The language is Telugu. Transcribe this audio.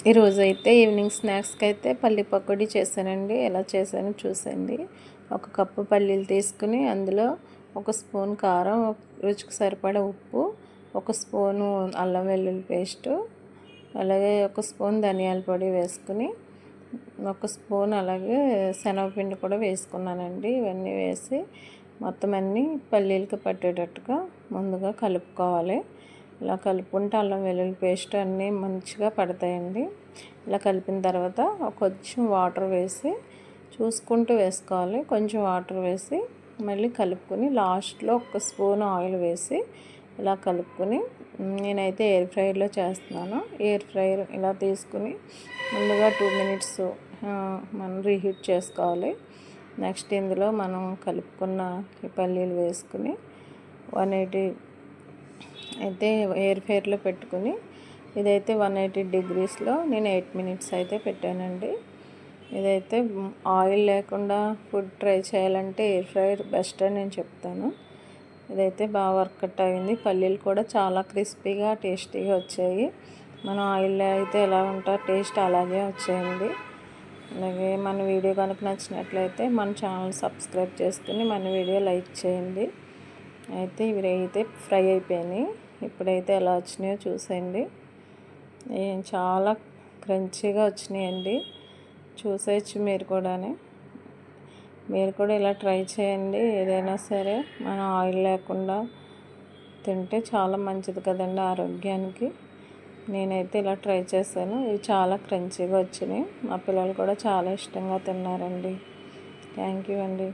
ఈరోజైతే ఈవినింగ్ స్నాక్స్కి అయితే పల్లి పకోడీ చేశానండి. ఎలా చేశానో చూసండి. ఒక కప్పు పల్లీలు తీసుకుని అందులో ఒక స్పూన్ కారం, రుచికి సరిపడా ఉప్పు, ఒక స్పూను అల్లం వెల్లుల్లి పేస్టు, అలాగే ఒక స్పూన్ ధనియాల పొడి వేసుకుని, ఒక స్పూన్ అలాగే శనగపిండి కూడా వేసుకున్నానండి. ఇవన్నీ వేసి మొత్తం అన్నీ పల్లీలకి పట్టేటట్టుగా ముందుగా కలుపుకోవాలి. ఇలా కలుపుకుంటే అల్లం వెల్లుల్లి పేస్ట్ అన్నీ మంచిగా పడతాయండి. ఇలా కలిపిన తర్వాత కొంచెం వాటర్ వేసి చూసుకుంటూ వేసుకోవాలి. కొంచెం వాటర్ వేసి మళ్ళీ కలుపుకొని లాస్ట్లో ఒక స్పూన్ ఆయిల్ వేసి ఇలా కలుపుకొని, నేనైతే ఎయిర్ ఫ్రైయర్లో చేస్తున్నాను. ఎయిర్ ఫ్రైయర్ ఇలా తీసుకుని ముందుగా 2 మినిట్స్ మనం రీహీట్ చేసుకోవాలి. నెక్స్ట్ ఇందులో మనం కలుపుకున్న పల్లీలు వేసుకుని 180 అయితే ఎయిర్ ఫ్రైయర్లో పెట్టుకుని, ఇదైతే 180 డిగ్రీస్లో నేను 8 మినిట్స్ అయితే పెట్టానండి. ఇదైతే ఆయిల్ లేకుండా ఫుడ్ ట్రై చేయాలంటే ఎయిర్ ఫ్రైయర్ బెస్ట్ అని నేను చెప్తాను. ఇదైతే బాగా వర్కౌట్ అయింది. పల్లీలు కూడా చాలా క్రిస్పీగా టేస్టీగా వచ్చాయి. మనం ఆయిల్లో అయితే ఎలా ఉంటా టేస్ట్ అలాగే వచ్చాయండి. అలాగే మన వీడియో కనుక నచ్చినట్లయితే మన ఛానల్ సబ్స్క్రైబ్ చేసుకుని మన వీడియో లైక్ చేయండి. అయితే ఇవి అయితే ఫ్రై అయిపోయినాయి. ఇప్పుడైతే ఎలా వచ్చినాయో చూసేయండి. చాలా క్రంచీగా వచ్చినాయండి. చూసేయచ్చు మీరు కూడా. మీరు కూడా ఇలా ట్రై చేయండి. ఏదైనా సరే మనం ఆయిల్ లేకుండా తింటే చాలా మంచిది కదండి ఆరోగ్యానికి. నేనైతే ఇలా ట్రై చేశాను. ఇవి చాలా క్రంచీగా వచ్చినాయి. మా పిల్లలు కూడా చాలా ఇష్టంగా తిన్నారండి. థ్యాంక్ యూ అండి.